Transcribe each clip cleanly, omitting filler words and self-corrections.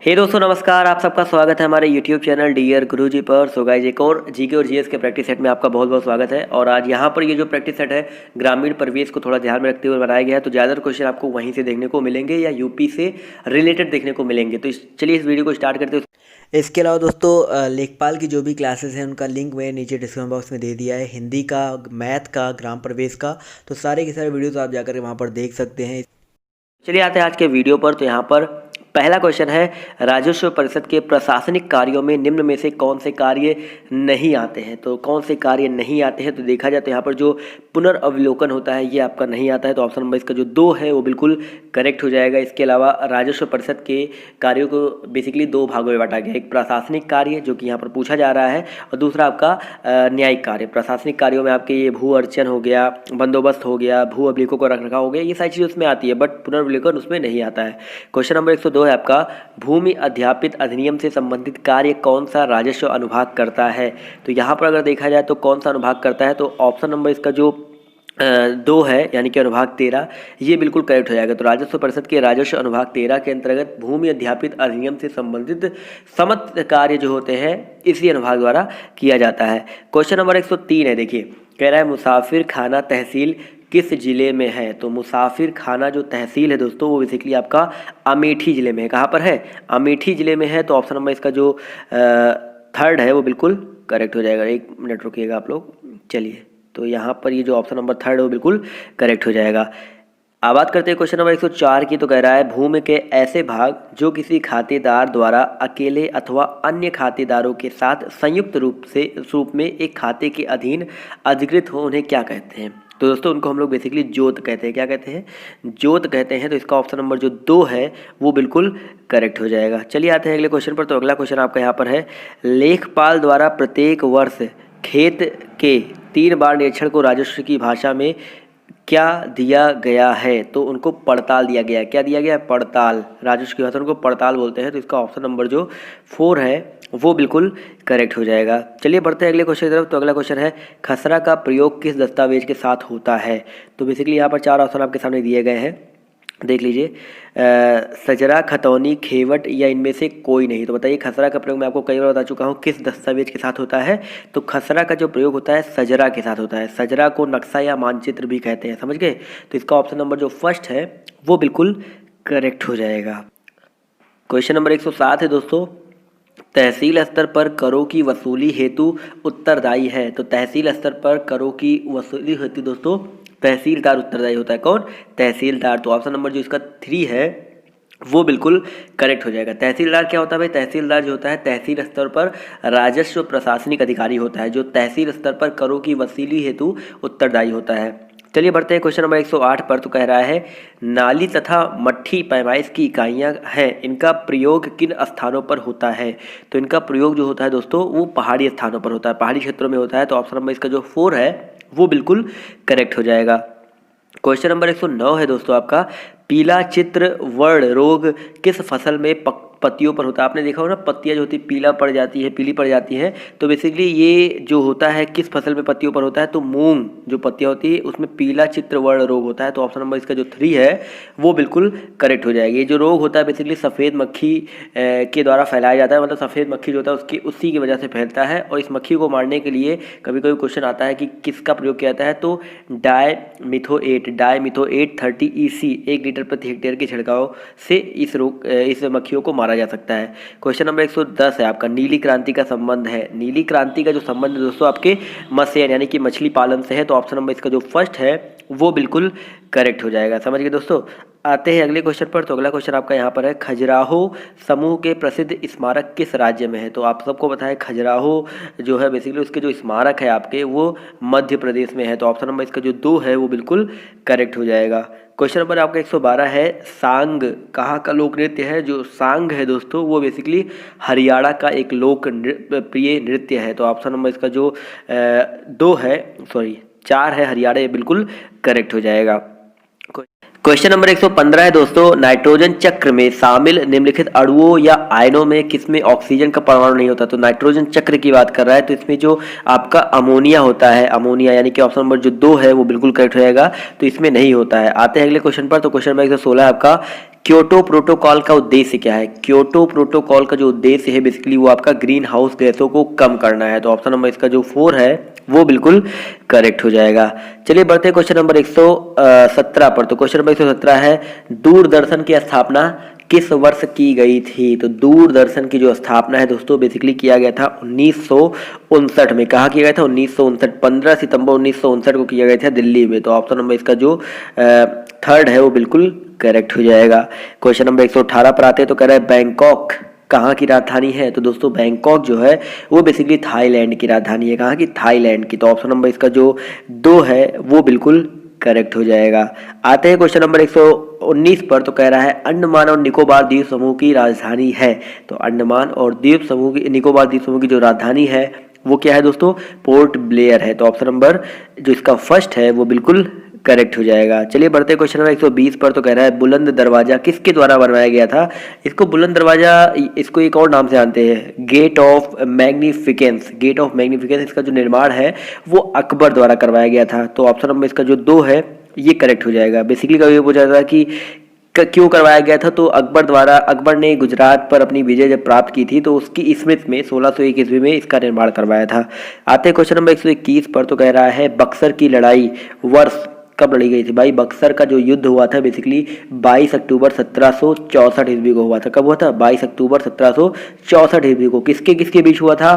हे दोस्तों नमस्कार। आप सबका स्वागत है हमारे YouTube चैनल डियर गुरुजी पर। सो गाइस, एक और जीके और जीएस के प्रैक्टिस सेट में आपका बहुत बहुत स्वागत है। और आज यहाँ पर ये जो प्रैक्टिस सेट है ग्रामीण परिवेश को थोड़ा ध्यान में रखते हुए बनाया गया है, तो ज़्यादातर क्वेश्चन आपको वहीं से देखने को मिलेंगे या यूपी से रिलेटेड देखने को मिलेंगे। तो चलिए इस वीडियो को स्टार्ट करते हैं। इसके अलावा दोस्तों लेखपाल की जो भी क्लासेस हैं उनका लिंक मैं नीचे डिस्क्रिप्शन बॉक्स में दे दिया है, हिंदी का, मैथ का, ग्राम प्रवेश का। तो सारे के सारे वीडियोज़ आप जाकर वहाँ पर देख सकते हैं। चलिए आते हैं आज के वीडियो पर। तो यहाँ पर पहला क्वेश्चन है, राजस्व परिषद के प्रशासनिक कार्यों में निम्न में से कौन से कार्य नहीं आते हैं। तो कौन से कार्य नहीं आते हैं, तो देखा जाए तो यहाँ पर जो पुनर्अवलोकन होता है ये आपका नहीं आता है। तो ऑप्शन नंबर इसका जो 2 है वो बिल्कुल करेक्ट हो जाएगा। इसके अलावा राजस्व परिषद के कार्यों को बेसिकली 2 भागों में बांटा गया, एक प्रशासनिक कार्य जो कि यहाँ पर पूछा जा रहा है, और दूसरा आपका न्यायिक कार्य। प्रशासनिक कार्यों में आपके ये भू अर्चन हो गया, बंदोबस्त हो गया, भू अभिलेखों को रख रखा हो गया, ये सारी चीज़ उसमें आती है, बट पुनर्अवलोकन उसमें नहीं आता है। क्वेश्चन नंबर 102 है आपका, भूमि अध्यापित अधिनियम से संबंधित कार्य कौन सा राजस्व अनुभाग करता है। तो यहाँ पर अगर देखा जाए तो कौन सा अनुभाग करता है, तो ऑप्शन नंबर इसका जो 2 है यानी कि अनुभाग 13, ये बिल्कुल करेक्ट हो जाएगा। तो राजस्व परिषद के राजस्व अनुभाग 13 के अंतर्गत भूमि अध्यापित अधिनियम से संबंधित समस्त कार्य जो होते हैं इसी अनुभाग द्वारा किया जाता है। क्वेश्चन नंबर 103 है, देखिए कह रहा है मुसाफिर खाना तहसील किस जिले में है। तो मुसाफिर खाना जो तहसील है दोस्तों वो बेसिकली आपका अमेठी जिले में है। कहाँ पर है? अमेठी जिले में है। तो ऑप्शन नंबर इसका जो 3rd है वो बिल्कुल करेक्ट हो जाएगा। 1 मिनट रुकिएगा आप लोग। चलिए, तो यहाँ पर ये जो ऑप्शन नंबर 3rd है वो बिल्कुल करेक्ट हो जाएगा। अब बात करते हैं क्वेश्चन नंबर 104 की। तो कह रहा है भूमि के ऐसे भाग जो किसी खातेदार द्वारा अकेले अथवा अन्य खातेदारों के साथ संयुक्त रूप में एक खाते के अधीन अधिकृत हो, उन्हें क्या कहते हैं। तो दोस्तों उनको हम लोग बेसिकली जोत कहते हैं। क्या कहते हैं? जोत कहते हैं। तो इसका ऑप्शन नंबर जो 2 है वो बिल्कुल करेक्ट हो जाएगा। चलिए आते हैं अगले क्वेश्चन पर। तो अगला क्वेश्चन आपका यहाँ पर है, लेखपाल द्वारा प्रत्येक वर्ष खेत के 3 बार निरीक्षण को राजस्व की भाषा में क्या दिया गया है। तो उनको पड़ताल दिया गया है। क्या दिया गया है? पड़ताल। राजस्व की भाषा उनको पड़ताल बोलते हैं। तो इसका ऑप्शन नंबर जो 4 है वो बिल्कुल करेक्ट हो जाएगा। चलिए बढ़ते हैं अगले क्वेश्चन की तरफ। तो अगला क्वेश्चन है, खसरा का प्रयोग किस दस्तावेज के साथ होता है। तो बेसिकली यहाँ पर 4 ऑप्शन आपके सामने दिए गए हैं, देख लीजिए। सजरा, खतौनी, खेवट या इनमें से कोई नहीं। तो बताइए, खसरा का प्रयोग मैं आपको कई बार बता चुका हूँ किस दस्तावेज के साथ होता है। तो खसरा का जो प्रयोग होता है सजरा के साथ होता है। सजरा को नक्शा या मानचित्र भी कहते हैं, समझ गए। तो इसका ऑप्शन नंबर जो 1st है वो बिल्कुल करेक्ट हो जाएगा। क्वेश्चन नंबर 107 है दोस्तों, तहसील स्तर पर करों की वसूली हेतु उत्तरदायी है। तो तहसील स्तर पर करों की वसूली हेतु दोस्तों तहसीलदार उत्तरदायी होता है। कौन? तहसीलदार। तो ऑप्शन नंबर जो इसका 3 है वो बिल्कुल करेक्ट हो जाएगा। तहसीलदार क्या होता है भाई? तहसीलदार जो होता है तहसील स्तर पर राजस्व प्रशासनिक अधिकारी होता है, जो तहसील स्तर पर करों की वसूली हेतु उत्तरदायी होता है। चलिए बढ़ते हैं क्वेश्चन नंबर 108 पर। तो कह रहा है, नाली तथा मट्ठी पैमाइश की इकाइयाँ हैं, इनका प्रयोग किन स्थानों पर होता है। तो इनका प्रयोग जो होता है दोस्तों वो पहाड़ी स्थानों पर होता है, पहाड़ी क्षेत्रों में होता है। तो ऑप्शन नंबर इसका जो 4 है वो बिल्कुल करेक्ट हो जाएगा। क्वेश्चन नंबर 109 है दोस्तों आपका, पीला चित्र वर्ण रोग किस फसल में पत्तियों पर होता है। आपने देखा हो ना, पत्तियां जो होती है पीला पड़ जाती है, पीली पड़ जाती हैं। तो बेसिकली ये जो होता है किस फसल में पत्तियों पर होता है। तो मूंग जो पत्तियां होती है उसमें पीला चित्र वर्ण रोग होता है। तो ऑप्शन नंबर इसका जो 3 है वो बिल्कुल करेक्ट हो जाएगी। ये जो रोग होता है बेसिकली सफ़ेद मक्खी के द्वारा फैलाया जाता है, मतलब सफ़ेद मक्खी जो होता है उसी की वजह से फैलता है। और इस मक्खी को मारने के लिए कभी कभी क्वेश्चन आता है कि किसका प्रयोग किया जाता है। तो डायमिथोएट 30 EC 1 लीटर प्रति हेक्टेयर के छिड़काव से इस मक्खियों को मारा जा सकता है। क्वेश्चन नंबर 110 है आपका, नीली क्रांति का संबंध है। नीली क्रांति का जो संबंध है दोस्तों आपके मत्स्य यानी कि मछली पालन से है। तो ऑप्शन नंबर इसका जो 1st है वो बिल्कुल करेक्ट हो जाएगा। समझ गए दोस्तों। आते हैं अगले क्वेश्चन पर। तो अगला क्वेश्चन आपका यहाँ पर है, खजुराहो समूह के प्रसिद्ध स्मारक किस राज्य में है। तो आप सबको पता है खजुराहो जो है बेसिकली उसके जो स्मारक है आपके वो मध्य प्रदेश में है। तो ऑप्शन नंबर इसका जो 2 है वो बिल्कुल करेक्ट हो जाएगा। क्वेश्चन नंबर आपका 112 है, सांग कहाँ का लोक नृत्य है। जो सांग है दोस्तों वो बेसिकली हरियाणा का एक लोक प्रिय नृत्य है। तो ऑप्शन नंबर इसका जो 4 है हरियाणा, ये बिल्कुल करेक्ट हो जाएगा। क्वेश्चन नंबर 115 है दोस्तों, नाइट्रोजन चक्र में शामिल निम्नलिखित अणुओं या आयनों में किसमें ऑक्सीजन का परमाणु नहीं होता। तो नाइट्रोजन चक्र की बात कर रहा है, तो इसमें जो आपका अमोनिया होता है, अमोनिया यानी कि ऑप्शन नंबर जो 2 है वो बिल्कुल करेक्ट हो जाएगा। तो इसमें नहीं होता है। आते हैं अगले क्वेश्चन पर। तो क्वेश्चन नंबर 116 आपका, क्योटो प्रोटोकॉल का उद्देश्य क्या है? क्योटो प्रोटोकॉल का जो उद्देश्य है बेसिकली वो आपका ग्रीन हाउस गैसों को कम करना है। तो ऑप्शन नंबर इसका जो 4 है वो बिल्कुल करेक्ट हो जाएगा। चलिए बढ़ते हैं क्वेश्चन नंबर 117 पर। तो क्वेश्चन नंबर 117 है, दूरदर्शन की स्थापना किस वर्ष की गई थी? तो दूरदर्शन की जो स्थापना है दोस्तों बेसिकली किया गया था 1959 में। कहाँ किया गया था? 1959, 15 सितंबर 1959 को किया गया था दिल्ली में। तो ऑप्शन नंबर इसका जो थर्ड है वो बिल्कुल करेक्ट हो जाएगा। क्वेश्चन नंबर 118 पर आते हैं। तो कह रहा है बैंकॉक कहाँ की राजधानी है? तो दोस्तों बैंकॉक जो है वो बेसिकली थाईलैंड की राजधानी है। कहाँ की? थाईलैंड की। तो ऑप्शन नंबर इसका जो 2 है वो बिल्कुल करेक्ट हो जाएगा। आते हैं क्वेश्चन नंबर 119 पर। तो कह रहा है अंडमान और निकोबार द्वीप समूह की राजधानी है। तो अंडमान और द्वीप समूह की, निकोबार द्वीप समूह की जो राजधानी है वो क्या है दोस्तों? पोर्ट ब्लेयर है। तो ऑप्शन नंबर जो इसका फर्स्ट है वो बिल्कुल करेक्ट हो जाएगा। चलिए बढ़ते हैं क्वेश्चन नंबर 120 पर। तो कह रहा है बुलंद दरवाजा किसके द्वारा बनवाया गया था? इसको बुलंद दरवाजा, इसको एक और नाम से जानते हैं, गेट ऑफ मैग्निफिकेंस। गेट ऑफ मैग्निफिकेंस इसका जो निर्माण है वो अकबर द्वारा करवाया गया था। तो ऑप्शन नंबर इसका जो 2 है ये करेक्ट हो जाएगा। बेसिकली कभी पूछा जाता है कि क्यों करवाया गया था? तो अकबर ने गुजरात पर अपनी विजय जब प्राप्त की थी तो उसकी स्मृति में 1601 ईस्वी में इसका निर्माण करवाया था। आते हैं क्वेश्चन नंबर 121 पर। तो कह रहा है बक्सर की लड़ाई वर्ष कब लड़ी गई थी? भाई बक्सर का जो युद्ध हुआ था बेसिकली 22 अक्टूबर 1764 ईस्वी को हुआ था। कब हुआ था? 22 अक्टूबर 1764 ईस्वी को। किसके किसके बीच हुआ था?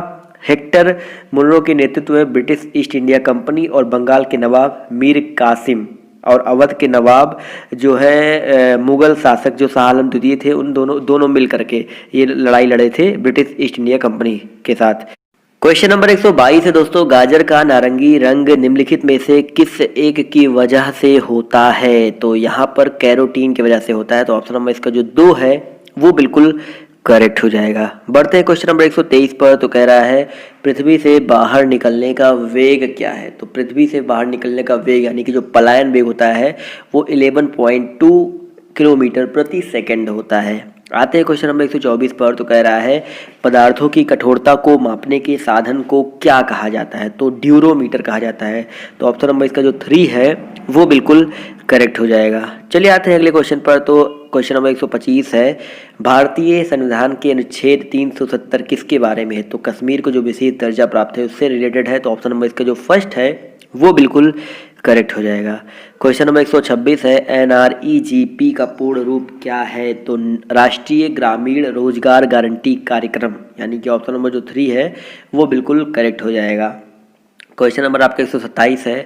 हेक्टर मुनरो के नेतृत्व में ब्रिटिश ईस्ट इंडिया कंपनी और बंगाल के नवाब मीर कासिम और अवध के नवाब जो है मुगल शासक जो शाह आलम द्वितीय थे, उन दोनों मिल करके ये लड़ाई लड़े थे ब्रिटिश ईस्ट इंडिया कंपनी के साथ। क्वेश्चन नंबर 122 है दोस्तों, गाजर का नारंगी रंग निम्नलिखित में से किस एक की वजह से होता है? तो यहाँ पर कैरोटीन की वजह से होता है। तो ऑप्शन नंबर इसका जो 2 है वो बिल्कुल करेक्ट हो जाएगा। बढ़ते हैं क्वेश्चन नंबर 123 पर। तो कह रहा है पृथ्वी से बाहर निकलने का वेग क्या है? तो पृथ्वी से बाहर निकलने का वेग यानी कि जो पलायन वेग होता है वो 11.2 किलोमीटर प्रति सेकंड होता है। आते हैं क्वेश्चन नंबर 124 पर। तो कह रहा है पदार्थों की कठोरता को मापने के साधन को क्या कहा जाता है? तो ड्यूरोमीटर कहा जाता है। तो ऑप्शन नंबर इसका जो 3 है वो बिल्कुल करेक्ट हो जाएगा। चलिए आते हैं अगले क्वेश्चन पर। तो क्वेश्चन नंबर 125 है, भारतीय संविधान के अनुच्छेद 370 किसके बारे में है? तो कश्मीर को जो विशेष दर्जा प्राप्त है उससे रिलेटेड है। तो ऑप्शन नंबर इसका जो फर्स्ट है वो बिल्कुल करेक्ट हो जाएगा। क्वेश्चन नंबर 126 है, NREGP का पूर्ण रूप क्या है? तो राष्ट्रीय ग्रामीण रोजगार गारंटी कार्यक्रम, यानी कि ऑप्शन नंबर जो 3 है वो बिल्कुल करेक्ट हो जाएगा। क्वेश्चन नंबर आपका 127 है,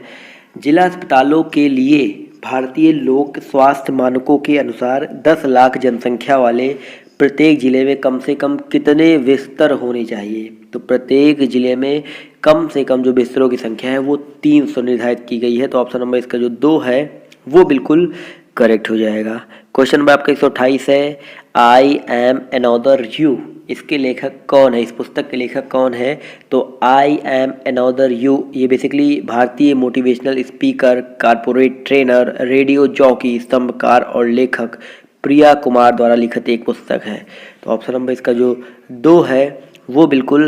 जिला अस्पतालों के लिए भारतीय लोक स्वास्थ्य मानकों के अनुसार 10 लाख जनसंख्या वाले प्रत्येक जिले में कम से कम कितने बिस्तर होने चाहिए? तो प्रत्येक जिले में कम से कम जो बिस्तरों की संख्या है वो 300 निर्धारित की गई है। तो ऑप्शन नंबर इसका जो 2 है वो बिल्कुल करेक्ट हो जाएगा। क्वेश्चन नंबर आपका 128 है, आई एम अनदर यू, इसके लेखक कौन है? इस पुस्तक के लेखक कौन है? तो आई एम अनदर यू ये बेसिकली भारतीय motivational speaker, corporate trainer, radio jockey, स्तंभकार और लेखक प्रिया कुमार द्वारा लिखित एक पुस्तक है। तो ऑप्शन नंबर इसका जो 2 है वो बिल्कुल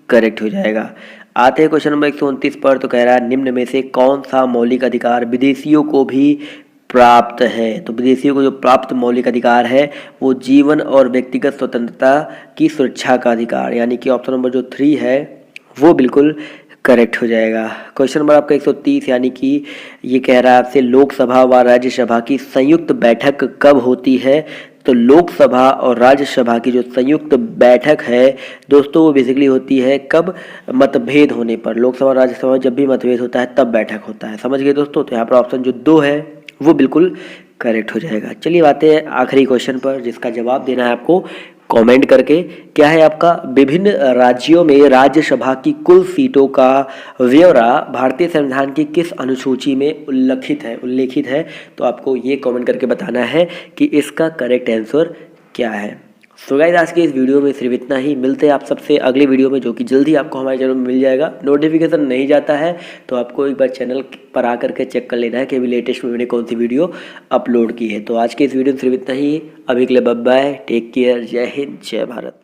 करेक्ट हो जाएगा। आते हैं क्वेश्चन नंबर 129 पर। तो कह रहा है निम्न में से कौन सा मौलिक अधिकार विदेशियों को भी प्राप्त है? तो विदेशियों को जो प्राप्त मौलिक अधिकार है वो जीवन और व्यक्तिगत स्वतंत्रता की सुरक्षा का अधिकार, यानी कि ऑप्शन नंबर जो 3 है वो बिल्कुल करेक्ट हो जाएगा। क्वेश्चन नंबर आपका 130 यानी कि ये कह रहा है आपसे लोकसभा व राज्यसभा की संयुक्त बैठक कब होती है? तो लोकसभा और राज्यसभा की जो संयुक्त बैठक है दोस्तों वो बेसिकली होती है कब? मतभेद होने पर। लोकसभा और राज्यसभा में जब भी मतभेद होता है तब बैठक होता है। समझ गए दोस्तों? तो यहाँ पर ऑप्शन जो 2 है वो बिल्कुल करेक्ट हो जाएगा। चलिए आते हैं आखिरी क्वेश्चन पर जिसका जवाब देना है आपको कमेंट करके। क्या है आपका? विभिन्न राज्यों में राज्यसभा की कुल सीटों का ब्यौरा भारतीय संविधान की किस अनुसूची में उल्लेखित है? तो आपको ये कमेंट करके बताना है कि इसका करेक्ट आंसर क्या है। सो गाइस आज के इस वीडियो में सिर्फ इतना ही। मिलते हैं आप सबसे अगले वीडियो में जो कि जल्दी आपको हमारे चैनल में मिल जाएगा। नोटिफिकेशन नहीं जाता है तो आपको एक बार चैनल पर आकर के चेक कर लेना है कि अभी लेटेस्ट में मैंने कौन सी वीडियो अपलोड की है। तो आज के इस वीडियो में सिर्फ इतना ही। अभी के लिए बाय बाय, टेक केयर, जय हिंद, जय भारत।